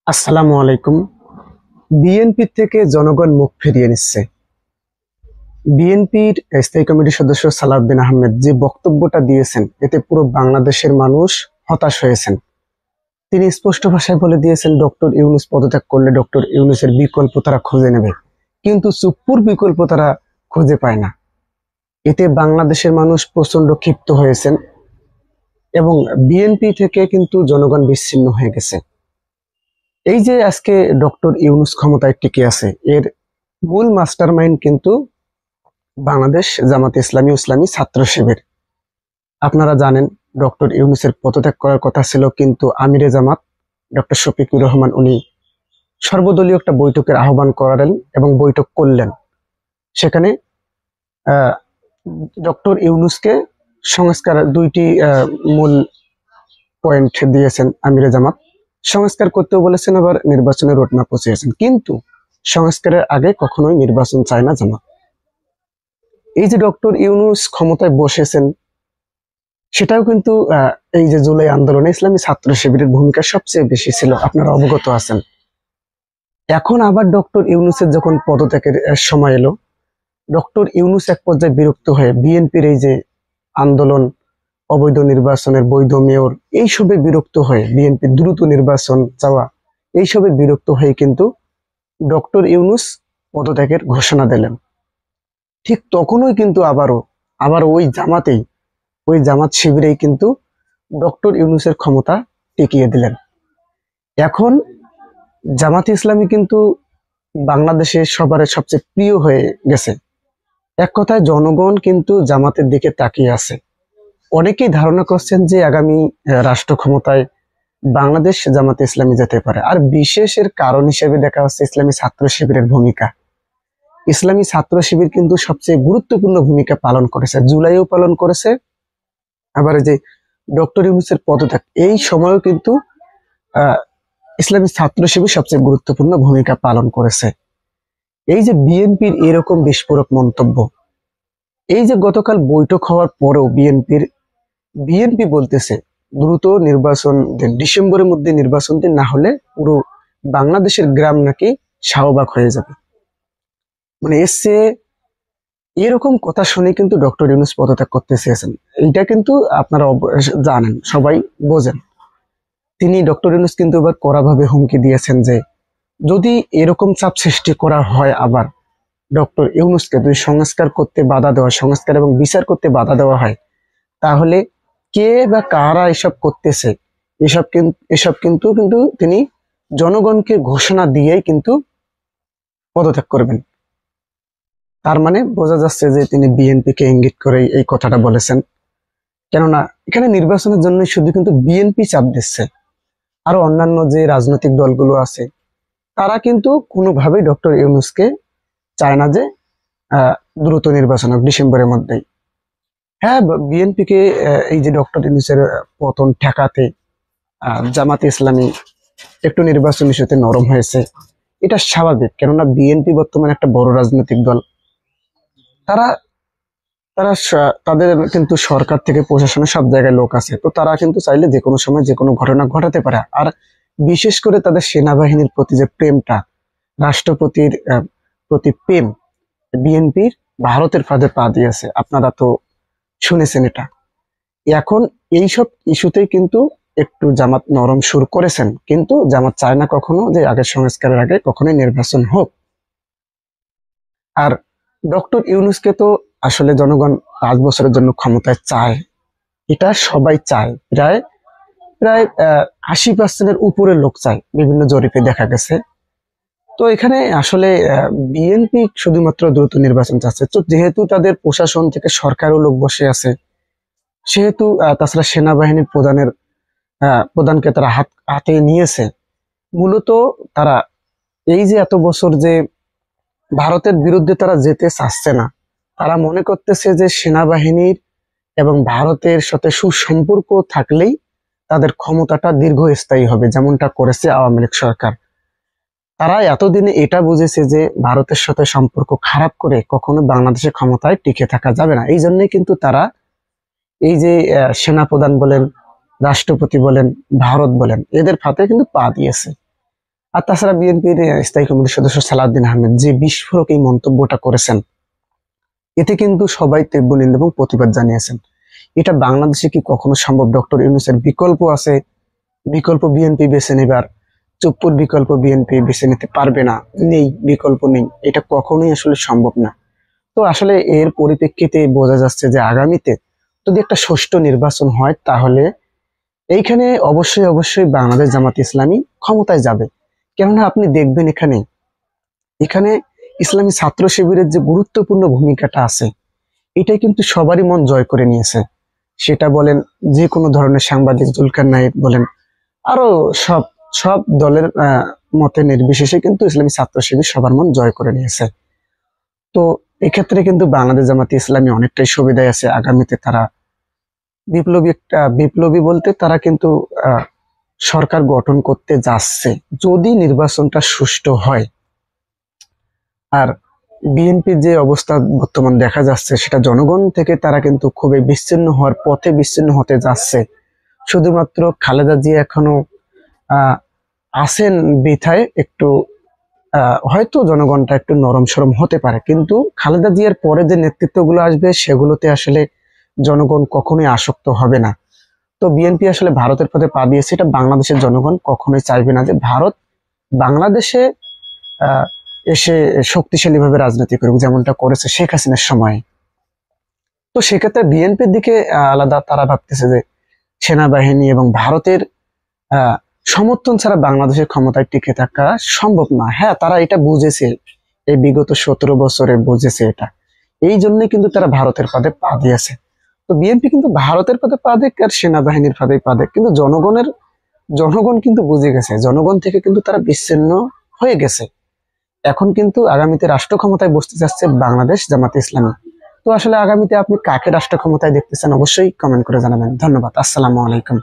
আসসালামু আলাইকুম। বিএনপি থেকে জনগণ মুখ ফিরিয়ে নিচ্ছে। বিএনপির স্থায়ী কমিটির সদস্য সালাউদ্দিন আহমেদ যে বক্তব্যটা দিয়েছেন, এতে পুরো বাংলাদেশের মানুষ হতাশ হয়েছেন। তিনি স্পষ্ট ভাষায় বলে দিয়েছেন, ডক্টর ইউনূস পদত্যাগ করলে ডক্টর ইউনূসের বিকল্প তারা খুঁজে নেবে, কিন্তু চুপ্পুর বিকল্প তারা খুঁজে পায় না। এতে বাংলাদেশের মানুষ প্রচন্ড ক্ষিপ্ত হয়েছেন এবং বিএনপি থেকে কিন্তু জনগণ বিচ্ছিন্ন হয়ে গেছে। এই যে আজকে ডক্টর ইউনূস ক্ষমতায় টিকে আছে, এর মূল মাস্টারমাইন্ড কিন্তু বাংলাদেশ জামাতে ইসলামী ও ইসলামী ছাত্র শিবির। আপনারা জানেন, ডক্টর ইউনূসের পদত্যাগ করার কথা ছিল, কিন্তু আমিরে জামাত ডক্টর শফিকুর রহমান উনি সর্বদলীয় একটা বৈঠকের আহ্বান করালেন এবং বৈঠক করলেন। সেখানে আহ, ডক্টর ইউনূসকে সংস্কার দুইটি মূল পয়েন্ট দিয়েছেন আমিরে জামাত। সংস্কার করতেও বলেছেন, আবার নির্বাচনের রোডম্যাপ চেয়েছেন, কিন্তু সংস্কারের আগে কখনোই নির্বাচন চায় না জামাত। এই যে ডক্টর ইউনূস ক্ষমতায় বসেছেন, সেটাও কিন্তু এই যে জুলাই আন্দোলনে ইসলামী ছাত্র শিবিরের ভূমিকা সবচেয়ে বেশি ছিল, আপনারা অবগত আছেন। এখন আবার ডক্টর ইউনূসের যখন পদত্যাগের সময় এলো, ডক্টর ইউনূস এক পর্যায়ে বিরক্ত হয়ে বিএনপির এই যে আন্দোলন, অবৈধ নির্বাচনের বৈধ মেয়র, এইসবে বিরক্ত হয়ে বিএনপি দ্রুত নির্বাচন চাওয়া, এইসবে বিরক্ত হয়ে কিন্তু ডক্টর ইউনূস পদত্যাগের ঘোষণা দিলেন। ঠিক তখনই কিন্তু আবার ওই জামাত শিবিরেই কিন্তু ডক্টর ইউনূসের ক্ষমতা টিকিয়ে দিলেন। এখন জামাত ইসলামী কিন্তু বাংলাদেশে সবার সবচেয়ে প্রিয় হয়ে গেছে। এক কথায় জনগণ কিন্তু জামাতের দিকে তাকিয়ে আছে। অনেকেই ধারণা করছেন যে আগামী রাষ্ট্র ক্ষমতায় বাংলাদেশ জামাতে ইসলামী যেতে পারে। আর বিশেষের কারণ হিসেবে দেখা হচ্ছে ইসলামী ছাত্র শিবিরের ভূমিকা। ইসলামী ছাত্র শিবির কিন্তু সবচেয়ে গুরুত্বপূর্ণ ভূমিকা পালন করেছে, জুলাইও পালন করেছে, আবার এই যে ডক্টর ইউনূসের পদত্যাগ এই সময়ও কিন্তু আহ ইসলামী ছাত্র শিবির সবচেয়ে গুরুত্বপূর্ণ ভূমিকা পালন করেছে। এই যে বিএনপির এরকম বিস্ফোরক মন্তব্য, এই যে গতকাল বৈঠক হওয়ার পরেও বিএনপি বলতেছে দ্রুত নির্বাচন দিন, ডিসেম্বরের মধ্যে নির্বাচন দিন, না হলে পুরো বাংলাদেশের গ্রাম নাকি শাহবাগ হয়ে যাবে। মানে এসে এরকম কথা শুনে কিন্তু ডক্টর ইউনূস পদত্যাগ করতে চেয়েছেন। এইটা কিন্তু আপনারা জানেন, সবাই বোঝেন। ডক্টর ইউনূস কিন্তু এবার কড়াভাবে হুমকি দিয়েছেন যে যদি এরকম চাপ সৃষ্টি করা হয়, আবার ডক্টর ইউনূসকে যদি সংস্কার এবং বিচার করতে বাধা দেওয়া হয়, তাহলে কে বা কারা এসব করতেছে, এসব কিন্তু কিন্তু তিনি জনগণকে ঘোষণা দিয়েই কিন্তু পদত্যাগ করবেন। তার মানে বোঝা যাচ্ছে যে তিনি বিএনপি কে ইঙ্গিত করে এই কথাটা বলেছেন। কেননা এখানে নির্বাচনের জন্য শুধু কিন্তু বিএনপি চাপ দিচ্ছে, আরো অন্যান্য যে রাজনৈতিক দলগুলো আছে তারা কিন্তু কোনোভাবেই ডক্টর ইউনূসকে চায় না যে আহ, দ্রুত নির্বাচন হোক ডিসেম্বরের মধ্যেই। হ্যাঁ, বিএনপি কে এই যে ডক্টর ইউনূসের পতন ঠেকাতে জামাতে ইসলামী একটু নির্বাচন ইস্যুতে নরম হয়েছে, এটা স্বাভাবিক। কেননা বিএনপি বর্তমানে একটা বড় রাজনৈতিক দল। তারা তাদের কিন্তু সরকার থেকে প্রশাসনের সব জায়গায় লোক আছে, তো তারা কিন্তু চাইলে যে কোনো সময় যে কোনো ঘটনা ঘটাতে পারে। আর বিশেষ করে তাদের সেনাবাহিনীর প্রতি যে প্রেমটা, রাষ্ট্রপতির প্রতি প্রেম, বিএনপির ভারতের ফাঁদে পা দিয়েছে, আপনারা তো শুনেছেন এটা। এখন এইসব ইস্যুতেই কিন্তু একটু জামাত নরম সুর করেছেন, কিন্তু জামাত চায় না কখনো যে আগের সংস্কারের আগে কখনোই নির্বাচন হোক। আর ডক্টর ইউনূসকে তো আসলে জনগণ 5 বছরের জন্য ক্ষমতায় চায়, এটা সবাই চায়। প্রায় প্রায় 80%-এর উপরে লোক চায়, বিভিন্ন জরিপে দেখা গেছে। তো এখানে আসলে বিএনপি শুধুমাত্র দ্রুত নির্বাচন চাচ্ছে, তো যেহেতু তাদের প্রশাসন থেকে সরকারও লোক বসে আছে, সেহেতু তাছাড়া সেনাবাহিনীর প্রধানকে তারা হাতে নিয়েছে। মূলত তারা এই যে এত বছর যে ভারতের বিরুদ্ধে তারা যেতে চাচ্ছে না, তারা মনে করতেছে যে সেনাবাহিনীর এবং ভারতের সাথে সুসম্পর্ক থাকলেই তাদের ক্ষমতাটা দীর্ঘস্থায়ী হবে, যেমনটা করেছে আওয়ামী লীগ সরকার। তারা এতদিনে এটা বুঝেছে যে ভারতের সাথে সম্পর্ক খারাপ করে কখনো বাংলাদেশের ক্ষমতায় টিকে থাকা যাবে না। এই জন্যই কিন্তু তারা এই যে সেনাপ্রধান বলেন, রাষ্ট্রপতি বলেন, ভারত বলেন, এদের ফাঁদে কিন্তু পা দিয়েছে। আর তাছাড়া বিএনপির স্থায়ী কমিটির সদস্য সালাউদ্দিন আহমেদ যে বিস্ফোরক এই মন্তব্যটা করেছেন, এতে কিন্তু সবাই তীব্র নিন্দা এবং প্রতিবাদ জানিয়েছেন। এটা বাংলাদেশে কি কখনো সম্ভব? ডক্টর ইউনূসের বিকল্প আছে, বিকল্প বিএনপি বেছে নেবার, চুপ্পুর বিকল্প বিএনপি বেছে নিতে পারবে না, নেই, বিকল্প নেই, এটা কখনোই আসলে সম্ভব না। তো আসলে এর পরিপ্রেক্ষিতে বোঝা যাচ্ছে যে আগামীতে যদি একটা সুষ্ঠু নির্বাচন হয়, তাহলে এইখানে অবশ্যই অবশ্যই বাংলাদেশ জামাত ইসলামী ক্ষমতায় যাবে। কেননা আপনি দেখবেন এখানে এখানে ইসলামী ছাত্র শিবিরের যে গুরুত্বপূর্ণ ভূমিকাটা আছে, এটাই কিন্তু সবারই মন জয় করে নিয়েছে। সেটা বলেন যে কোনো ধরনের সাংবাদিক, জুলকার নায়েক বলেন, আরো সব সব দলের মতে নির্বিশেষে কিন্তু ইসলামী ছাত্র শিবির সবার মন জয় করে নিয়েছে। তো এক্ষেত্রে কিন্তু বাংলাদেশ জামাত ইসলামী অনেকটাই সুবিধায় আছে। আগামীতে তারা বিপ্লবী বলতে তারা কিন্তু সরকার গঠন করতে যাচ্ছে, যদি নির্বাচনটা সুষ্ঠু হয়। আর বিএনপির যে অবস্থা বর্তমান দেখা যাচ্ছে, সেটা জনগণ থেকে তারা কিন্তু খুবই বিচ্ছিন্ন হওয়ার পথে বিচ্ছিন্ন হতে যাচ্ছে। শুধুমাত্র খালেদা জিয়া এখনো আছেন বিথায় একটু হয়তো জনগণটা একটু নরম সরম হতে পারে, কিন্তু খালেদা জিয়ার পরে যে নেতৃত্বগুলো আসবে সেগুলোতে আসলে জনগণ কখনোই আসক্ত হবে না। তো বিএনপি আসলে ভারতের পথে পা দিয়েছে, এটা বাংলাদেশের জনগণ কখনোই চাইবে না যে ভারত বাংলাদেশে আহ এসে শক্তিশালী ভাবে রাজনীতি করুক, যেমনটা করেছে শেখ হাসিনার সময়। তো সেক্ষেত্রে বিএনপির দিকে আলাদা, তারা ভাবতেছে যে সেনাবাহিনী এবং ভারতের আহ সমর্থন ছাড়া বাংলাদেশের ক্ষমতায় টিকে থাকা সম্ভব না। হ্যাঁ, তারা এটা বুঝেছে, এই বিগত 17 বছরে বুঝেছে এটা। এই জন্যই কিন্তু তারা ভারতের পদে পা দিয়েছে। তো বিএনপি কিন্তু ভারতের পদে পা দেখ আর সেনাবাহিনীর পদে পা দেখ, কিন্তু জনগণ কিন্তু বুঝে গেছে, জনগণ থেকে কিন্তু তারা বিচ্ছিন্ন হয়ে গেছে। এখন কিন্তু আগামীতে রাষ্ট্র ক্ষমতায় বসতে যাচ্ছে বাংলাদেশ জামাতে ইসলামী। তো আসলে আগামীতে আপনি কাকে রাষ্ট্র ক্ষমতায় দেখতে চান, অবশ্যই কমেন্ট করে জানাবেন। ধন্যবাদ। আসসালামু আলাইকুম।